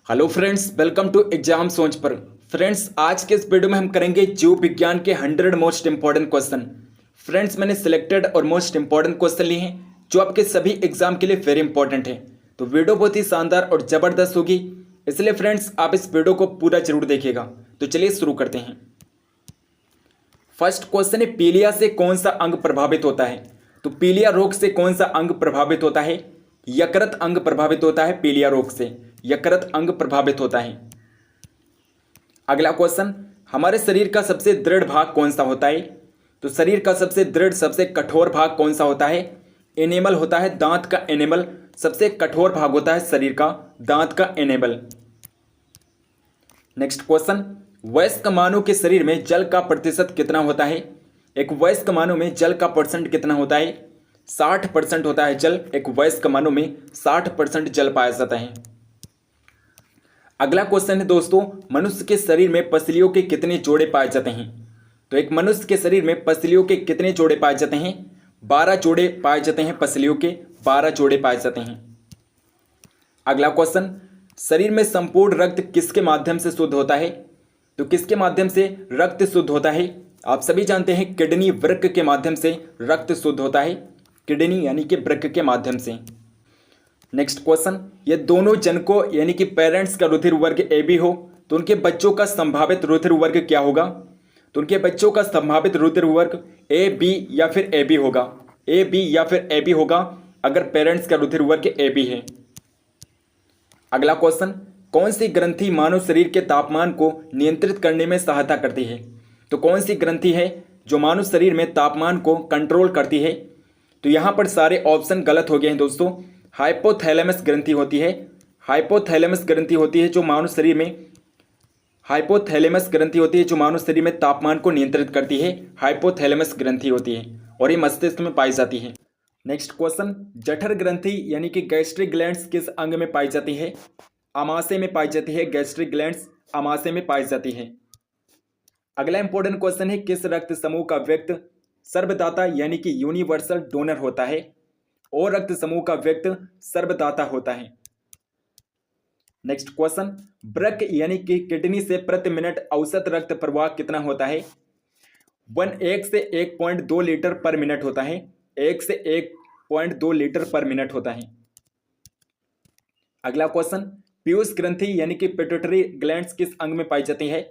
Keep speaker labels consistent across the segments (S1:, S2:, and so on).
S1: Hello friends, welcome to exam सोच पर। Friends, आज के इस वीडियो में हम करेंगे जीव विज्ञान के 100 मोस्ट इंपॉर्टेंट क्वेश्चन। फ्रेंड्स, मैंने सिलेक्टेड और मोस्ट इंपॉर्टेंट क्वेश्चन लिए हैं जो आपके सभी एग्जाम के लिए वेरी इंपॉर्टेंट है। तो वीडियो बहुत ही शानदार और जबरदस्त होगी, इसलिए फ्रेंड्स आप इस वीडियो को पूरा जरूर देखिएगा। तो चलिए शुरू करते हैं। फर्स्ट क्वेश्चन है, पीलिया से कौन सा अंग प्रभावित होता है? तो पीलिया रोग से कौन सा अंग प्रभावित होता है? यकृत अंग प्रभावित होता है। पीलिया रोग से यकृत अंग प्रभावित होता है। अगला क्वेश्चन, हमारे शरीर का सबसे दृढ़ भाग कौन सा होता है? तो शरीर का सबसे दृढ़, सबसे कठोर भाग कौन सा होता है? एनेमल होता है, दांत का एनेमल सबसे कठोर भाग होता है शरीर का, दांत का एनेमल। नेक्स्ट क्वेश्चन, वयस्क मानव के शरीर में जल का प्रतिशत कितना होता है? एक वयस्क मानव में जल का परसेंट कितना होता है? 60% होता है जल। एक वयस्क मानव में 60% जल पाया जाता है। अगला क्वेश्चन है दोस्तों, मनुष्य के शरीर में पसलियों के कितने जोड़े पाए जाते हैं? तो एक मनुष्य के शरीर में पसलियों के कितने जोड़े पाए जाते हैं? 12 जोड़े पाए जाते हैं। पसलियों के 12 जोड़े पाए जाते हैं। अगला क्वेश्चन, शरीर में संपूर्ण रक्त किसके माध्यम से शुद्ध होता है? तो किसके माध्यम से रक्त शुद्ध होता है? आप सभी जानते हैं किडनी, वृक्क के माध्यम से रक्त शुद्ध होता है। किडनी यानी कि वृक्क के माध्यम से। नेक्स्ट क्वेश्चन, ये दोनों जनकों यानी कि पेरेंट्स का रुधिर वर्ग ए बी हो तो उनके बच्चों का संभावित रुधिर वर्ग क्या होगा? तो उनके बच्चों का संभावित रुधिर वर्ग ए बी या फिर ए बी होगा। ए बी या फिर ए बी होगा अगर पेरेंट्स का रुधिर वर्ग ए बी है। अगला क्वेश्चन, कौन सी ग्रंथि मानव शरीर के तापमान को नियंत्रित करने में सहायता करती है? तो कौन सी ग्रंथि है जो मानव शरीर में तापमान को कंट्रोल करती है? तो यहां पर सारे ऑप्शन गलत हो गए हैं दोस्तों। हाइपोथैलेमस ग्रंथि होती है। हाइपोथैलेमस ग्रंथि होती है जो मानव शरीर में हाइपोथैलेमस ग्रंथि होती है जो मानव शरीर में तापमान को नियंत्रित करती है। हाइपोथैलेमस ग्रंथि होती है और ये मस्तिष्क में पाई जाती है। नेक्स्ट क्वेश्चन, जठर ग्रंथि यानी कि गैस्ट्रिक ग्लैंड्स किस अंग में पाई जाती है? आमाशय में पाई जाती है। गैस्ट्रिक ग्लैंड्स आमाशय में पाई जाती है। अगला इंपॉर्टेंट क्वेश्चन है, किस रक्त समूह का व्यक्ति सर्वदाता यानी कि यूनिवर्सल डोनर होता है? और रक्त समूह का व्यक्ति सर्वदाता होता है। नेक्स्ट क्वेश्चन, वृक्क यानी कि किडनी से प्रति मिनट औसत रक्त प्रवाह कितना होता है? 1 से 1.2 लीटर पर मिनट होता है। 1 से 1.2 लीटर पर मिनट होता है। अगला क्वेश्चन, पीयूष ग्रंथि यानी कि पिट्यूटरी ग्लैंड्स किस अंग में पाई जाती है?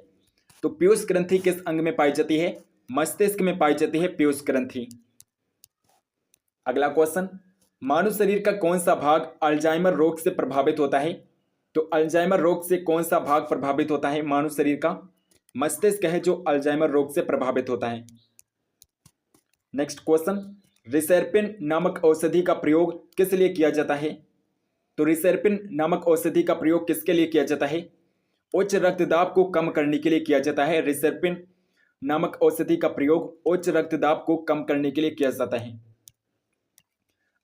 S1: तो पीयूष ग्रंथि किस अंग में पाई जाती है? मस्तिष्क में पाई जाती है पीयूष ग्रंथि। अगला क्वेश्चन, मानव शरीर का कौन सा भाग अल्जाइमर रोग से प्रभावित होता है? तो अल्जाइमर रोग से कौन सा भाग प्रभावित होता है मानव शरीर का? मस्तिष्क है जो अल्जाइमर रोग से प्रभावित होता है। नेक्स्ट क्वेश्चन, रिसेरपिन नामक औषधि का प्रयोग किस लिए किया जाता है? तो रिसेरपिन नामक औषधि का प्रयोग किसके लिए किया जाता है? उच्च रक्तदाब को कम करने के लिए किया जाता है। रिसेरपिन नामक औषधि का प्रयोग उच्च रक्तदाब को कम करने के लिए किया जाता है।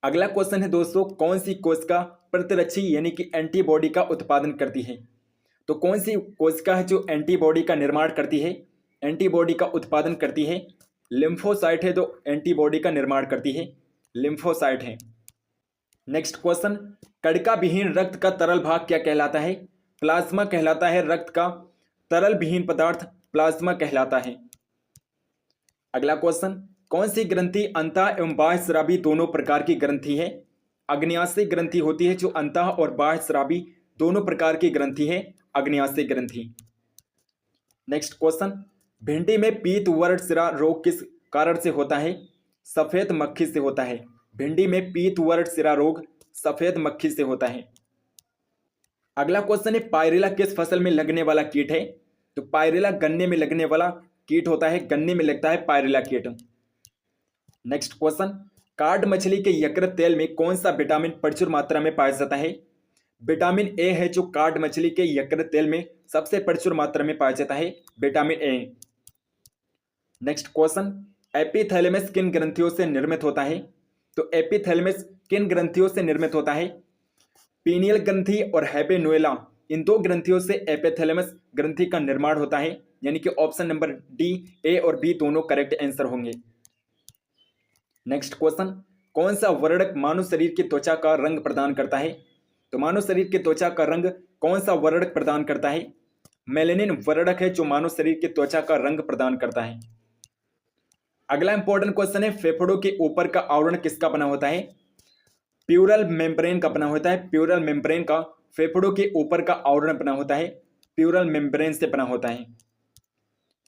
S1: अगला क्वेश्चन है दोस्तों, कौन सी कोशिका प्रतिरक्षी यानी कि एंटीबॉडी का उत्पादन करती है? तो कौन सी कोशिका है जो एंटीबॉडी का निर्माण करती है, एंटीबॉडी का उत्पादन करती है? लिम्फोसाइट है जो एंटीबॉडी का निर्माण करती है। लिम्फोसाइट है। नेक्स्ट क्वेश्चन, कणिका विहीन रक्त का तरल भाग क्या कहलाता है? प्लाज्मा कहलाता है। रक्त का तरल विहीन पदार्थ प्लाज्मा कहलाता है। अगला क्वेश्चन, कौन सी ग्रंथि अंतः एवं बाह्य स्रावी दोनों प्रकार की ग्रंथि है? अग्न्याशय ग्रंथि होती है जो अंतः और बाह्य स्रावी दोनों प्रकार की ग्रंथि है, अग्न्याशय ग्रंथि। नेक्स्ट क्वेश्चन, भिंडी में पीत वर्ण सिरा रोग किस कारण से होता है? सफेद मक्खी से होता है। भिंडी में पीत वर्ण सिरा रोग सफेद मक्खी से होता है। अगला क्वेश्चन है, पायरेला किस फसल में लगने वाला कीट है? तो पायरेला गन्ने में लगने वाला कीट होता है। गन्ने में लगता है पायरेला कीट। नेक्स्ट क्वेश्चन, कार्ड मछली के यकृत तेल में कौन सा विटामिन प्रचुर मात्रा में पाया जाता है? विटामिन ए है जो कार्ड मछली के यकृत तेल में सबसे प्रचुर मात्रा में पाया जाता है, vitamin A. Next question, epithalamus किन ग्रंथियों से निर्मित होता है? तो एपिथैलेमस किन ग्रंथियों से निर्मित होता है? पीनियल ग्रंथि और हैपेनुएला, इन दो ग्रंथियों से एपिथैलेमस ग्रंथि का निर्माण होता है। यानी कि ऑप्शन नंबर डी, ए और बी दोनों करेक्ट आंसर होंगे। नेक्स्ट क्वेश्चन, कौन सा वर्णक मानव शरीर की त्वचा का रंग प्रदान करता है? तो मानव शरीर की त्वचा का रंग कौन सा वर्णक प्रदान करता है? मेलेनिन वर्णक है जो मानव शरीर की त्वचा का रंग प्रदान करता है। अगला इंपॉर्टेंट क्वेश्चन है, फेफड़ों के ऊपर का आवरण किसका बना होता है? प्यूरल मेम्ब्रेन का बना होता है। प्यूरल मेम्ब्रेन का फेफड़ों के ऊपर का आवरण बना होता है, प्यूरल मेम्ब्रेन से बना होता है।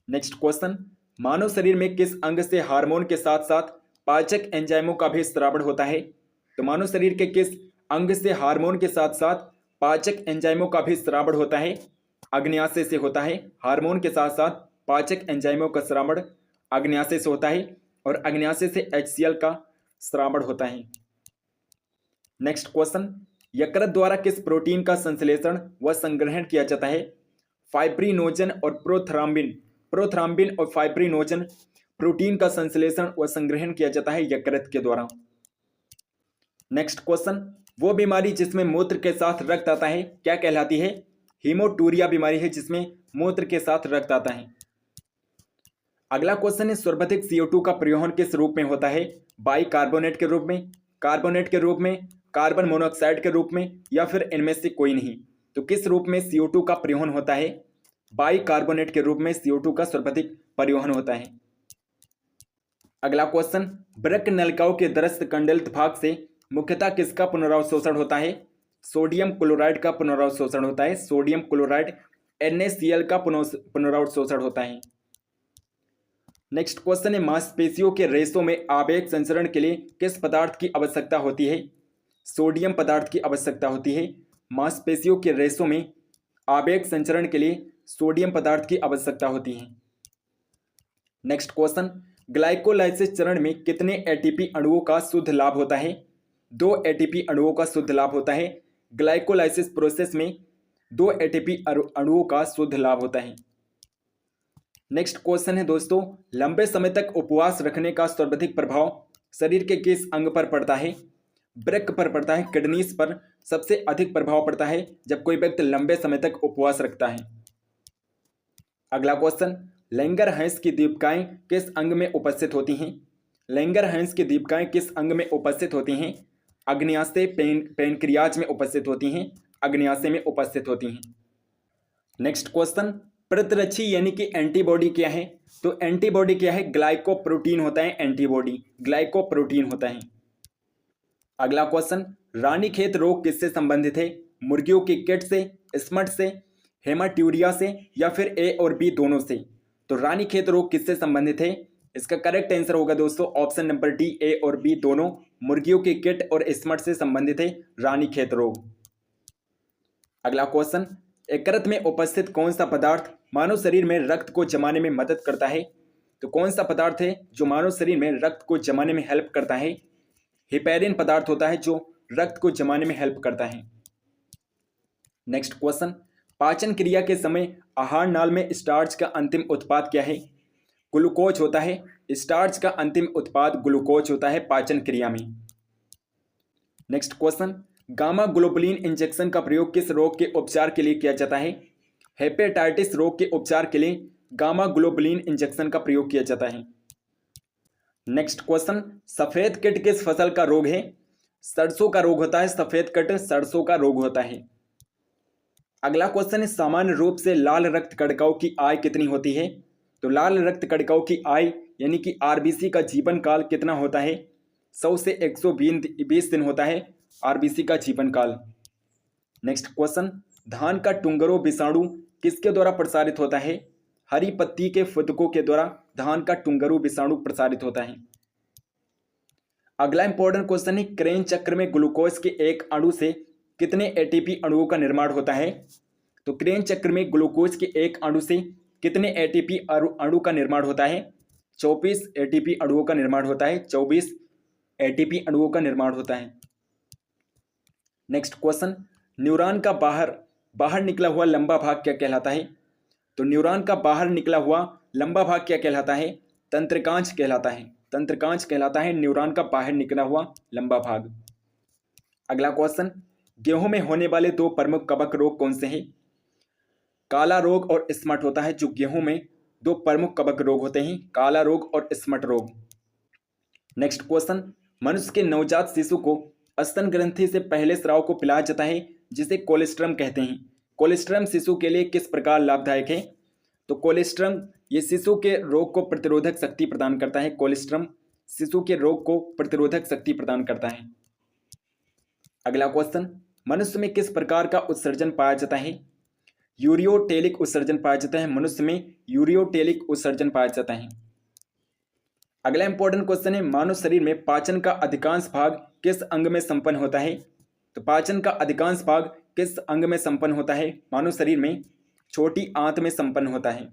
S1: नेक्स्ट क्वेश्चन, मानव शरीर में किस अंग से हार्मोन के साथ साथ पाचक एंजाइमों का भी स्रावण होता है? तो मानव शरीर के किस अंग से हार्मोन के साथ साथ पाचक एंजाइमों का भी स्रावण होता है? अग्न्याशय से होता है। हार्मोन के साथ साथ पाचक एंजाइमों का स्रावण अग्न्याशय से होता है और अग्न्याशय से HCl का स्रावण होता है। नेक्स्ट क्वेश्चन, यकृत द्वारा किस प्रोटीन का संश्लेषण व संग्रहण किया जाता है? फाइब्रिनोजन और प्रोथ्राम्बिन। प्रोथ्राम्बिन और फाइब्रिनोजन प्रोटीन का संश्लेषण व संग्रहण किया जाता है यकृत के द्वारा। नेक्स्ट क्वेश्चन, वो बीमारी जिसमें मूत्र के साथ रक्त आता है क्या कहलाती है? हीमोटूरिया बीमारी है जिसमें मूत्र के साथ रक्त आता है। अगला क्वेश्चन है, सर्वाधिक CO2 का परिवहन किस रूप में होता है? बाइकार्बोनेट के रूप में, कार्बोनेट के रूप में, कार्बन मोनोऑक्साइड के रूप में, या फिर इनमें से कोई नहीं? तो किस रूप में CO2 का परिवहन होता है? बाइकार्बोनेट के रूप में CO2 का सर्वाधिक परिवहन होता है। अगला क्वेश्चन, वृक्क नलिकाओं के दरस्थ कंडलित भाग से मुख्यतः किसका पुनरावशोषण होता है? सोडियम क्लोराइड का पुनरावशोषण होता है। सोडियम क्लोराइड NaCl का पुनरावशोषण होता है। नेक्स्ट क्वेश्चन है, मांसपेशियों के रेशों में आवेग संचरण के लिए किस पदार्थ की आवश्यकता होती है? सोडियम पदार्थ की आवश्यकता होती है। मांसपेशियों के रेशों में आवेग संचरण के लिए सोडियम पदार्थ की आवश्यकता होती है। नेक्स्ट क्वेश्चन, ग्लाइकोलाइसिस चरण में कितने ATP अणुओं का शुद्ध लाभ होता है? 2 ATP अणुओं का शुद्ध लाभ होता है। ग्लाइकोलाइसिस प्रोसेस में 2 ATP अणुओं का शुद्ध लाभ होता है। नेक्स्ट क्वेश्चन है दोस्तों, लंबे समय तक उपवास रखने का सर्वाधिक प्रभाव शरीर के किस अंग पर पड़ता है? वृक्क पर पड़ता है। किडनीज पर सबसे अधिक प्रभाव पड़ता है जब कोई व्यक्ति लंबे समय तक उपवास रखता है। अगला क्वेश्चन, लैंगरहैंस की दीपिकाएं किस अंग में उपस्थित होती हैं? लैंगरहैंस की दीपिकाएं किस अंग में उपस्थित होती हैं? अग्न्याशय, पैनक्रियाज में उपस्थित होती हैं। अग्न्याशय में उपस्थित होती हैं। नेक्स्ट क्वेश्चन, प्रतिरक्षी यानी कि एंटीबॉडी क्या है? तो एंटीबॉडी क्या है? ग्लाइकोप्रोटीन होता है। एंटीबॉडी ग्लाइकोप्रोटीन होता है। अगला क्वेश्चन, रानीखेत रोग किससे संबंधित है? मुर्गियों की किट से, स्मट से, हेमाट्यूरिया से, या फिर A और B दोनों से? तो रानीखेत रोग किससे संबंधित है? इसका करेक्ट आंसर होगा दोस्तों ऑप्शन नंबर D, A और B दोनों मुर्गियों की किट और स्मट से संबंधित है रानीखेत रोग। अगला क्वेश्चन, यकृत में उपस्थित कौन सा पदार्थ मानव शरीर में रक्त को जमाने में मदद करता है? तो कौन सा पदार्थ है जो मानव शरीर में रक्त को जमाने में हेल्प करता है? हिपेरिन पदार्थ होता है जो रक्त को जमाने में हेल्प करता है। नेक्स्ट क्वेश्चन, पाचन क्रिया के समय आहार नाल में स्टार्च का अंतिम उत्पाद क्या है? ग्लूकोज होता है। स्टार्च का अंतिम उत्पाद ग्लूकोज होता है पाचन क्रिया में। Next question, gamma globulin injection का प्रयोग किस रोग के उपचार के लिए किया जाता है? हेपेटाइटिस रोग के उपचार के लिए गामा ग्लोबुलिन इंजेक्शन का प्रयोग किया जाता है। नेक्स्ट क्वेश्चन, सफेद कीट किस फसल का रोग है? सरसों का रोग होता है। सफेद कीट सरसों का रोग होता है। अगला क्वेश्चन है, सामान्य रूप से लाल रक्त कणिकाओं की आयु कितनी होती है? तो लाल रक्त कणिकाओं की आयु यानी कि RBC का जीवन काल कितना होता है? 100 से 120 दिन होता है RBC का जीवन काल। नेक्स्ट क्वेश्चन, धान का टुंगरो विषाणु किसके द्वारा प्रसारित होता है? हरी पत्ती के फुदकों के द्वारा धान का टुंगरो विषाणु प्रसारित होता है। अगला इंपॉर्टेंट क्वेश्चन है, क्रेन चक्र में ग्लूकोज के एक अणु से कितने ATP अणुओं का निर्माण होता है? तो क्रेन चक्र में ग्लूकोज के एक अणु से कितने ATP अणु का निर्माण होता है? 24 ATP अणुओं का निर्माण होता है। 24 ATP अणुओं का निर्माण होता है। नेक्स्ट क्वेश्चन, न्यूरॉन का बाहर निकला हुआ लंबा भाग क्या कहलाता है? तो न्यूरॉन का बाहर निकला हुआ लंबा भाग क्या कहलाता है? तंत्रिकांश कहलाता है। तंत्रिकांश कहलाता है न्यूरॉन का बाहर निकला हुआ लंबा भाग। अगला क्वेश्चन, गेहूं में होने वाले 2 प्रमुख कवक रोग कौन से हैं? काला रोग और स्मट होता है। जो गेहूं में 2 प्रमुख कवक रोग होते हैं, काला रोग और स्मट रोग। नेक्स्ट क्वेश्चन, मनुष्य के नवजात शिशु को स्तन ग्रंथि से पहले स्राव को पिलाया जाता है जिसे कोलेस्ट्रम कहते हैं। कोलेस्ट्रम शिशु के लिए किस प्रकार लाभदायक है? तो कोलेस्ट्रम ये शिशु के रोग को प्रतिरोधक शक्ति प्रदान करता है। कोलेस्ट्रम शिशु के रोग को प्रतिरोधक शक्ति प्रदान करता है। अगला क्वेश्चन, मनुष्य में किस प्रकार का उत्सर्जन पाया जाता है? यूरियोटेलिक उत्सर्जन पाया जाता है। मनुष्य में यूरियोटेलिक उत्सर्जन पाया जाता है। अगला इंपॉर्टेंट क्वेश्चन है, मानव शरीर में पाचन का अधिकांश भाग किस अंग में संपन्न होता है? तो पाचन का अधिकांश भाग किस अंग में संपन्न होता है? मानव शरीर में छोटी आंत में संपन्न होता है।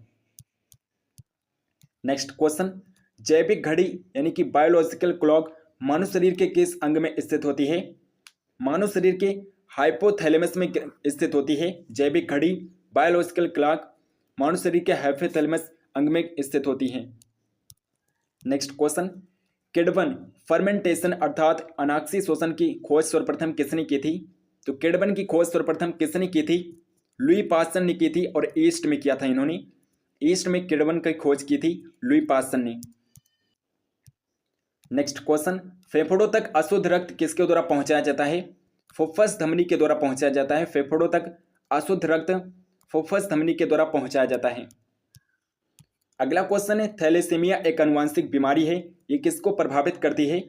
S1: नेक्स्ट क्वेश्चन, जैविक घड़ी यानी कि बायोलॉजिकल क्लॉक मानव शरीर के किस अंग में स्थित होती है? मानव शरीर के हाइपोथैलेमस में स्थित होती है। जैविक घड़ी बायोलॉजिकल क्लॉक मानव शरीर के हाइपोथैलेमस अंग में स्थित होती है। नेक्स्ट क्वेश्चन, किण्वन फर्मेंटेशन अर्थात अनाक्षी शोषण की खोज सर्वप्रथम किसने की थी? तो किण्वन की खोज सर्वप्रथम किसने की थी? लुई पास्चर ने की थी और ईस्ट में किया था इन्होंने। ईस्ट में किण्वन की खोज की थी लुई पास्चर ने। नेक्स्ट क्वेश्चन, फेफड़ों तक अशुद्ध रक्त किसके द्वारा पहुंचाया जाता है? फुफ्फुस धमनी के द्वारा पहुंचाया जाता है। फेफड़ों तक अशुद्ध रक्त फुफ्फुस धमनी के द्वारा पहुंचाया जाता है। अगला क्वेश्चन है, थैलेसीमिया एक आनुवंशिक बीमारी है, ये किसको प्रभावित करती है?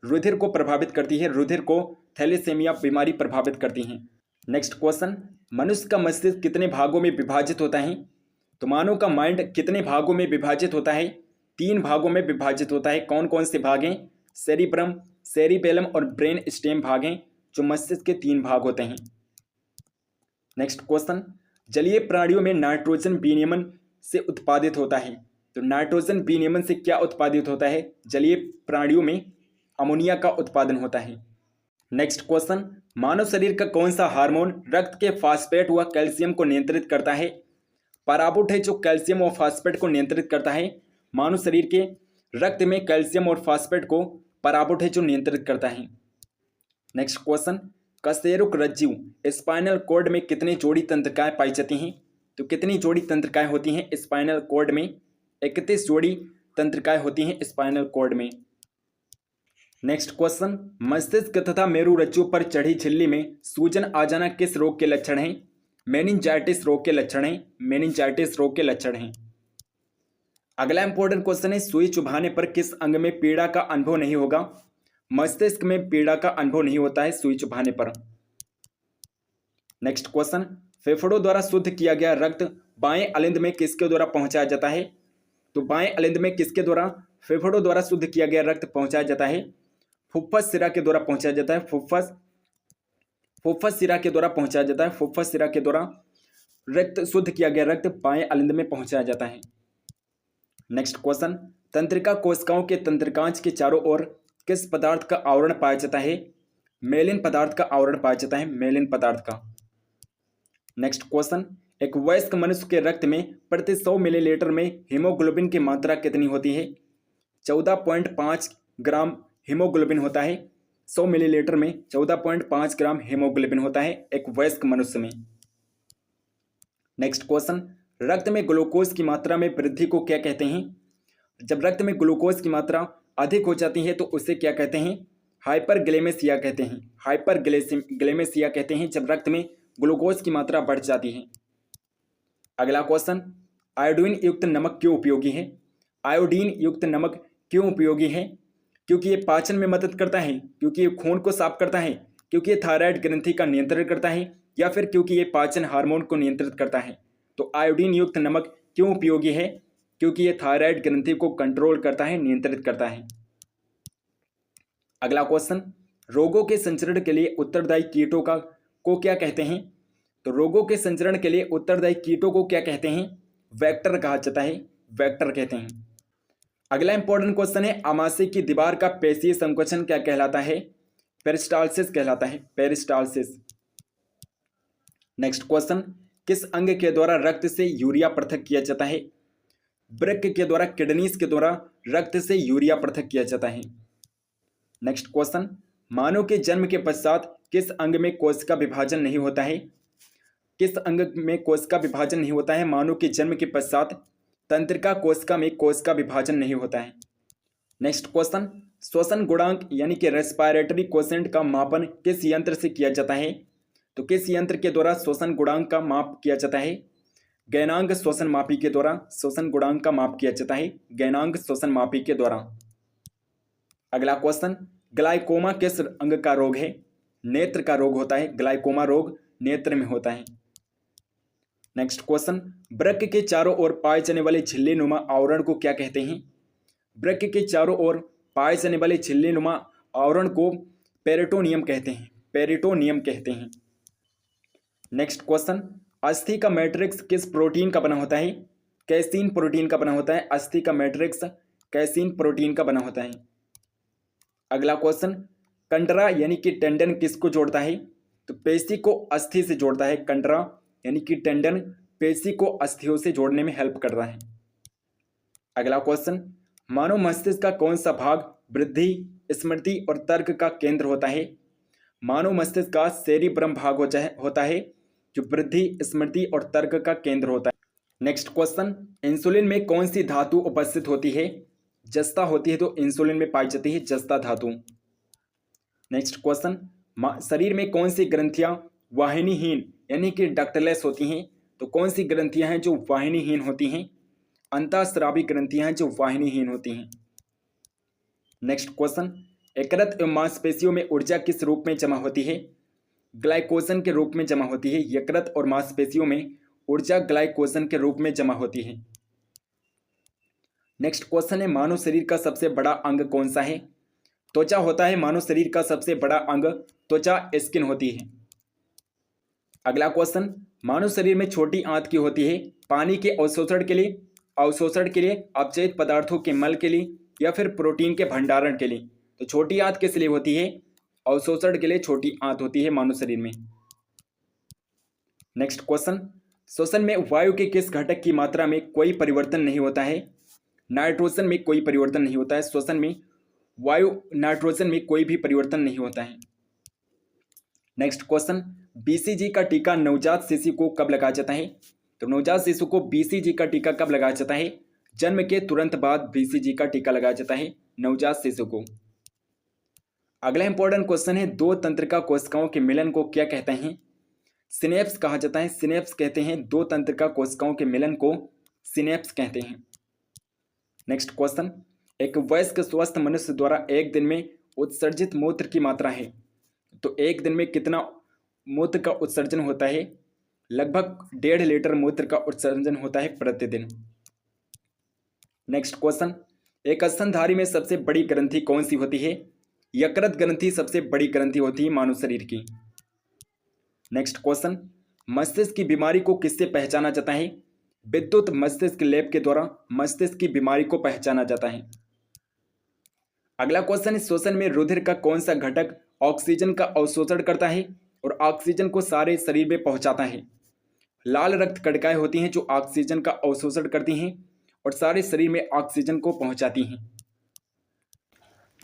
S1: रुधिर को प्रभावित करती है। रुधिर को थैलेसीमिया बीमारी प्रभावित करती है। नेक्स्ट क्वेश्चन, मनुष्य का मस्तिष्क कितने भागों में विभाजित होता है? तो मानव का माइंड कितने भागों में विभाजित होता है? 3 भागों में विभाजित होता है। कौन कौन से भाग हैं? सेरिब्रम, सेरिबेलम और ब्रेन स्टेम भाग हैं जो मस्तिष्क के 3 भाग होते हैं। नेक्स्ट क्वेश्चन, जलीय प्राणियों में नाइट्रोजन विनियमन से उत्पादित होता है। तो नाइट्रोजन विनियमन से क्या उत्पादित होता है? जलीय प्राणियों में अमोनिया का उत्पादन होता है। नेक्स्ट क्वेश्चन, मानव शरीर का कौन सा हार्मोन रक्त के फास्फेट व कैल्शियम को नियंत्रित करता है? पराबुट है जो कैल्शियम और फास्फेट को नियंत्रित करता है। मानव शरीर के रक्त में कैल्शियम और फास्फेट को पराबुट है जो नियंत्रित करता है। नेक्स्ट क्वेश्चन, कशेरुक रज्जु स्पाइनल कॉर्ड में कितनी जोड़ी तंत्रिकाएं पाई जाती हैं? तो कितनी जोड़ी तंत्रिकाएं होती हैं स्पाइनल कॉर्ड में? 31 जोड़ी तंत्रिकाएं होती हैं स्पाइनल कॉर्ड में। नेक्स्ट क्वेश्चन, मस्तिष्क तथा मेरुरज्जु पर चढ़ी झिल्ली में सूजन आ जाना किस रोग के लक्षण हैं? मेनिंजाइटिस रोग के लक्षण हैं। मेनिंजाइटिस रोग के लक्षण हैं। अगला इंपॉर्टेंट क्वेश्चन है, सुई चुभाने पर किस अंग में पीड़ा का अनुभव नहीं होगा? मस्तिष्क में पीड़ा का अनुभव नहीं होता है सुई चुभाने पर। नेक्स्ट क्वेश्चन, फेफड़ों द्वारा शुद्ध किया गया रक्त बाएं अलिंद में किसके द्वारा पहुंचाया जाता है? तो बाएं अलिंद में किसके द्वारा फेफड़ों द्वारा शुद्ध किया गया रक्त पहुंचाया जाता है? फुफ्फुस शिरा के द्वारा पहुंचाया जाता है। फुफ्फुस शिरा के द्वारा पहुंचाया जाता है। फुफ्फुस शिरा के द्वारा रक्त शुद्ध किया गया रक्त बाएं अलिंद में पहुंचाया जाता है। नेक्स्ट क्वेश्चन, तंत्रिका कोशिकाओं के तंत्रिकांश के चारों ओर किस पदार्थ का आवरण पाया जाता है? मेलिन पदार्थ का आवरण पाया जाता है। मेलिन पदार्थ का। नेक्स्ट क्वेश्चन, एक वयस्क मनुष्य के रक्त में प्रति 100 मिलीलीटर में हीमोग्लोबिन की मात्रा कितनी होती है? 14.5 ग्राम हीमोग्लोबिन होता है। 100 मिलीलीटर में 14.5 ग्राम हीमोग्लोबिन होता है एक वयस्क मनुष्य में। नेक्स्ट क्वेश्चन, रक्त में ग्लूकोज की मात्रा में वृद्धि को क्या कहते हैं? जब रक्त में ग्लूकोज की मात्रा अधिक हो जाती है तो उसे क्या कहते हैं? हाइपरग्लाइसेमिया कहते हैं। हाइपरग्लाइसेमिया कहते हैं जब रक्त में ग्लूकोज की मात्रा बढ़ जाती है। अगला क्वेश्चन, आयोडीन युक्त नमक क्यों उपयोगी है? आयोडीन युक्त नमक क्यों उपयोगी है? क्योंकि ये पाचन में मदद करता है, क्योंकि ये खून को साफ करता है, क्योंकि ये थायराइड ग्रंथि का नियंत्रण करता है, या फिर क्योंकि ये पाचन हार्मोन को नियंत्रित करता है। तो आयोडीन युक्त नमक क्यों उपयोगी है? क्योंकि ये थायराइड ग्रंथि को कंट्रोल करता है, नियंत्रित करता है। अगला क्वेश्चन, रोगों के संचरण के लिए उत्तरदायी कीटों को क्या कहते हैं? तो रोगों के संचरण के लिए उत्तरदायी कीटों को क्या कहते हैं? वेक्टर कहा जाता है। वेक्टर कहते हैं। अगला इंपॉर्टेंट क्वेश्चन है, आमाशय की दीवार का पेशीय संकोचन क्या कहलाता है? पेरिस्टाल्सिस कहलाता है। पेरिस्टाल्सिस। नेक्स्ट क्वेश्चन, किस अंग के द्वारा रक्त से यूरिया पृथक किया जाता है? वृक्क के द्वारा, किडनीज के द्वारा रक्त से यूरिया पृथक किया जाता है। नेक्स्ट क्वेश्चन, मानव के जन्म के पश्चात किस अंग में कोशिका विभाजन नहीं होता है? किस अंग में कोशिका विभाजन नहीं होता है? मानव के जन्म के पश्चात तंत्रिका कोशिका में कोशिका विभाजन नहीं होता है। नेक्स्ट क्वेश्चन, श्वसन गुणांक यानी कि रेस्पिरेटरी कोशेंट का मापन किस यंत्र से किया जाता है? तो किस यंत्र के द्वारा श्वसन गुणांक का माप किया जाता है? गैनांक श्वसन मापी के द्वारा श्वसन गुणांक का माप किया जाता है, गैनांक श्वसन मापी के द्वारा। अगला क्वेश्चन, ग्लाइकोमा किस अंग का रोग है? नेत्र का रोग होता है, ग्लाइकोमा रोग नेत्र में होता है। नेक्स्ट क्वेश्चन, वृक्क के चारों ओर पाए जाने वाले झिल्ली नुमा आवरण को क्या कहते हैं? वृक्क के चारों ओर पाए जाने वाले झिल्ली नुमा आवरण को पेरिटोनियम कहते हैं, पेरिटोनियम कहते हैं। नेक्स्ट क्वेश्चन, अस्थि का मैट्रिक्स किस प्रोटीन का बना होता है? कैसीन प्रोटीन का बना होता है। अस्थि का मैट्रिक्स कैसीन प्रोटीन का बना होता है। अगला क्वेश्चन, कंडरा यानी कि टेंडन किसको जोड़ता है? तो पेशी को अस्थि से जोड़ता है। कंडरा यानी कि टेंडन पेशी को अस्थियों से जोड़ने में हेल्प कर रहा है। अगला क्वेश्चन, मानव मस्तिष्क का कौन सा भाग वृद्धि, स्मृति और तर्क का केंद्र होता है? मानव मस्तिष्क का सेरिब्रम भाग होता है जो वृद्धि, स्मृति और तर्क का केंद्र होता है। नेक्स्ट क्वेश्चन, इंसुलिन में कौन सी धातु उपस्थित होती है? जस्ता होती है, तो इंसुलिन में पाई जाती है जस्ता धातु। नेक्स्ट क्वेश्चन, शरीर में कौन सी ग्रंथियां वाहिनीहीन यानी कि डक्टलेस होती हैं? तो कौन सी ग्रंथियां हैं जो वाहिनीहीन होती हैं? अंतःस्रावी ग्रंथियां हैं जो वाहिनीहीन होती हैं। नेक्स्ट क्वेश्चन, यकृत एवं मांसपेशियों में ऊर्जा किस रूप में जमा होती है? ग्लाइकोजन के रूप में जमा होती है। यकृत और मांसपेशियों में ऊर्जा ग्लाइकोजन के रूप में जमा होती है। नेक्स्ट क्वेश्चन है, मानव शरीर का सबसे बड़ा अंग कौन सा है? त्वचा होता है। मानव शरीर का सबसे बड़ा अंग त्वचा, स्किन होती है। अगला क्वेश्चन, मानव शरीर में छोटी आंत की होती है पानी के अवशोषण के लिए, अपचयित पदार्थों के मल के लिए या फिर प्रोटीन के भंडारण के लिए? तो छोटी आंत किस लिए होती है? अवशोषण के लिए छोटी आंत होती है मानव शरीर में। नेक्स्ट क्वेश्चन, श्वसन में वायु के किस घटक की मात्रा में कोई परिवर्तन नहीं होता है? नाइट्रोजन में कोई परिवर्तन नहीं होता है। श्वसन में वायु नाइट्रोजन में कोई भी परिवर्तन नहीं होता है। नेक्स्ट क्वेश्चन, बीसीजी का टीका नवजात शिशु को कब लगाया जाता है? तो नवजात शिशु को बीसीजी का टीका कब लगाया जाता है? जन्म के तुरंत बाद बीसीजी का टीका लगाया जाता है नवजात शिशु को। अगला इंपॉर्टेंट क्वेश्चन है, दो तंत्रिका कोशिकाओं के मिलन को क्या कहते हैं? सिनेप्स कहा जाता है। सिनेप्स कहते हैं दो तंत्रिका कोशिकाओं के मिलन को सिनेप्स कहते हैं। नेक्स्ट क्वेश्चन, एक वयस्क स्वस्थ मनुष्य द्वारा एक दिन में उत्सर्जित मूत्र की मात्रा है, तो एक दिन में कितना मूत्र का उत्सर्जन होता है? लगभग 1.5 लीटर मूत्र का उत्सर्जन होता है प्रतिदिन। नेक्स्ट क्वेश्चन, एक स्तनधारी में सबसे बड़ी ग्रंथि कौन सी होती है? यकृत ग्रंथि सबसे बड़ी ग्रंथि होती है मानव शरीर की। नेक्स्ट क्वेश्चन, मस्तिष्क की बीमारी को किससे पहचाना जाता है? विद्युत मस्तिष्क लेप के द्वारा मस्तिष्क की बीमारी को पहचाना जाता है। अगला क्वेश्चन है, श्वसन में रुधिर का कौन सा घटक ऑक्सीजन का अवशोषण करता है और ऑक्सीजन को सारे शरीर में पहुंचाता है? लाल रक्त कणिकाएं होती हैं जो ऑक्सीजन का अवशोषण करती हैं और सारे शरीर में ऑक्सीजन को पहुंचाती हैं।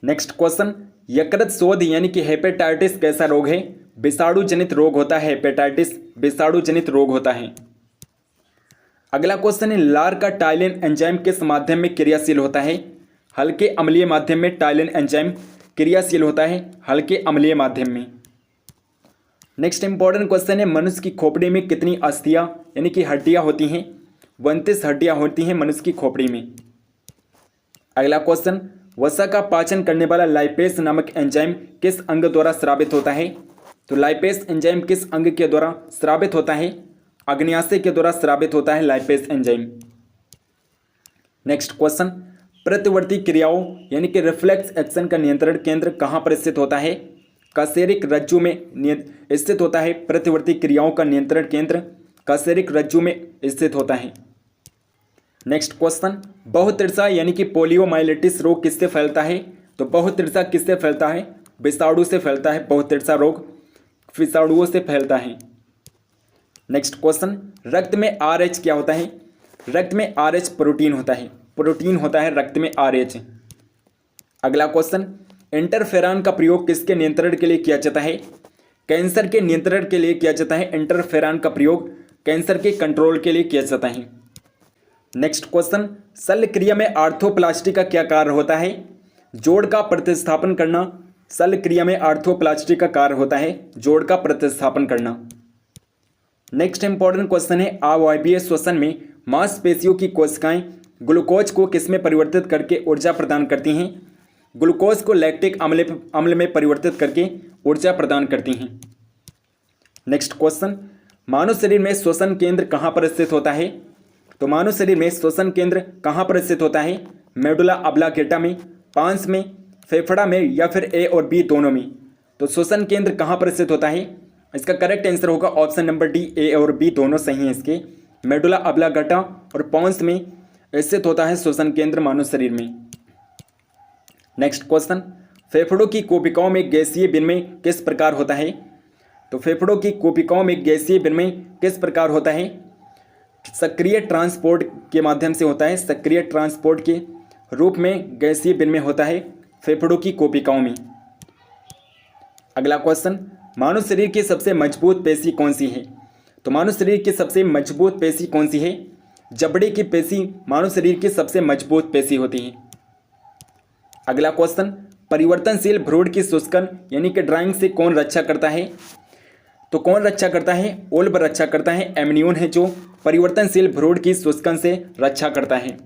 S1: नेक्स्ट क्वेश्चन, यकृत शोथ यानी कि हेपेटाइटिस कैसा रोग है? विषाणु जनित रोग होता है। हेपेटाइटिस विषाणु जनित रोग होता है। अगला क्वेश्चन है, लार का टाइलिन एंजाइम किस माध्यम में क्रियाशील होता है? हल्के अम्लीय माध्यम में टाइलिन एंजाइम क्रियाशील होता है, हल्के अम्लीय माध्यम में। नेक्स्ट इंपॉर्टेंट क्वेश्चन है, मनुष्य की खोपड़ी में कितनी अस्थियां यानी कि हड्डियां होती हैं? 29 हड्डियां होती हैं मनुष्य की खोपड़ी में। अगला क्वेश्चन, वसा का पाचन करने वाला लाइपेस नामक एंजाइम किस अंग द्वारा स्रावित होता है? तो लाइपेस एंजाइम किस अंग के द्वारा स्रावित होता है? अग्न्याशय के द्वारा स्रावित होता है लाइपेस एंजाइम। नेक्स्ट क्वेश्चन, प्रतिवर्ती क्रियाओं यानी कि रिफ्लेक्स एक्शन का नियंत्रण केंद्र कहाँ पर स्थित होता है? कशेरुक रज्जु में स्थित होता है। प्रतिवर्ती क्रियाओं का नियंत्रण केंद्र कशेरुक रज्जु में स्थित होता है। नेक्स्ट क्वेश्चन, बहुतिरसा यानी कि पोलियोमाइलिटिस रोग किससे फैलता है? तो बहुतिरसा किससे फैलता है? विषाणु से फैलता है। बहुतिरसा रोग विषाणुओं से फैलता है। नेक्स्ट क्वेश्चन, रक्त में RH क्या होता है? रक्त में RH प्रोटीन होता है। प्रोटीन होता है रक्त में RH। अगला क्वेश्चन, इंटरफेरॉन का प्रयोग किसके नियंत्रण के लिए किया जाता है? कैंसर के नियंत्रण के लिए किया जाता है। इंटरफेरॉन का प्रयोग कैंसर के कंट्रोल के लिए किया जाता है। नेक्स्ट क्वेश्चन, शल्य क्रिया में आर्थोप्लास्टी का क्या कार्य होता है? जोड़ का प्रतिस्थापन करना, सल क्रिया में आर्थोप्लास्टी का कार्य होता है जोड़ का प्रतिस्थापन करना। नेक्स्ट इंपॉर्टेंट क्वेश्चन है, अवायवीय श्वसन में मांसपेशियों की कोशिकाएं ग्लूकोज को किसमें परिवर्तित करके ऊर्जा प्रदान करती हैं? ग्लूकोज को लैक्टिक अम्ल में परिवर्तित करके ऊर्जा प्रदान करती हैं। नेक्स्ट क्वेश्चन, मानव शरीर में श्वसन केंद्र कहाँ पर स्थित होता है? तो मानव शरीर में श्वसन केंद्र कहाँ पर स्थित होता है? मेडुला ऑब्लांगेटा में, पांस में, फेफड़ा में या फिर ए और बी दोनों में? तो श्वसन केंद्र कहाँ पर स्थित होता है? इसका करेक्ट आंसर होगा ऑप्शन नंबर डी, ए और बी दोनों सही हैं इसके। मेडुला ऑब्लांगेटा और पांस में स्थित होता है श्वसन केंद्र मानव शरीर में। नेक्स्ट क्वेश्चन, फेफड़ों की कोशिकाओं में गैसीय विनिमय किस प्रकार होता है? तो फेफड़ों की कोशिकाओं में गैसीय विनिमय किस प्रकार होता है? सक्रिय ट्रांसपोर्ट के माध्यम से होता है। सक्रिय ट्रांसपोर्ट के रूप में गैसीय विनिमय होता है फेफड़ों की कोशिकाओं में। अगला क्वेश्चन, मानव शरीर की सबसे मजबूत पेशी कौन सी है? तो मानव शरीर की सबसे मजबूत पेशी कौन सी है? जबड़े की पेशी मानव शरीर की सबसे मजबूत पेशी होती है। अगला क्वेश्चन, परिवर्तनशील भ्रूण की शुष्कन यानी कि ड्राइंग से कौन रक्षा करता है? तो कौन रक्षा करता है? ओल्ब रक्षा करता है। एमनियोन है जो परिवर्तनशील भ्रूण की शुष्कन से रक्षा करता है।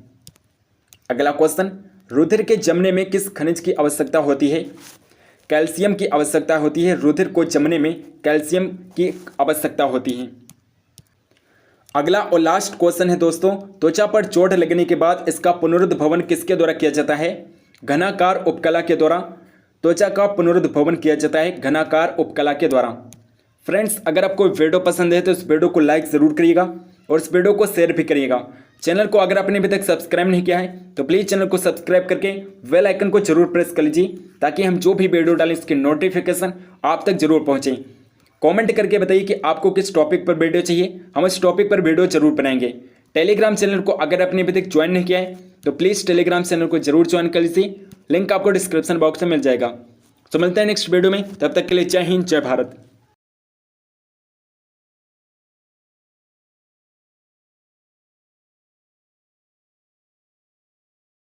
S1: अगला क्वेश्चन, रुधिर के जमने में किस खनिज की आवश्यकता होती है? कैल्शियम की आवश्यकता होती है। रुधिर को जमने में कैल्शियम की आवश्यकता होती है। अगला और लास्ट क्वेश्चन है दोस्तों, त्वचा पर चोट लगने के बाद इसका पुनरुद्भवन किसके द्वारा किया जाता है? घनाकार उपकला के द्वारा त्वचा का पुनरुद्भवन किया जाता है, घनाकार उपकला के द्वारा। फ्रेंड्स, अगर आपको वीडियो पसंद है तो इस वीडियो को लाइक ज़रूर करिएगा और इस वीडियो को शेयर भी करिएगा। चैनल को अगर आपने अभी तक सब्सक्राइब नहीं किया है तो प्लीज़ चैनल को सब्सक्राइब करके बेल आइकन को जरूर प्रेस कर लीजिए ताकि हम जो भी वीडियो डालें उसकी नोटिफिकेशन आप तक जरूर पहुँचे। कमेंट करके बताइए कि आपको किस टॉपिक पर वीडियो चाहिए, हम उस टॉपिक पर वीडियो जरूर बनाएंगे। टेलीग्राम चैनल को अगर आपने अभी तक ज्वाइन नहीं किया है तो प्लीज़ टेलीग्राम चैनल को जरूर ज्वाइन कर लीजिए, लिंक आपको डिस्क्रिप्शन बॉक्स में मिल जाएगा। तो मिलते हैं नेक्स्ट वीडियो में, तब तक के लिए जय हिंद, जय भारत।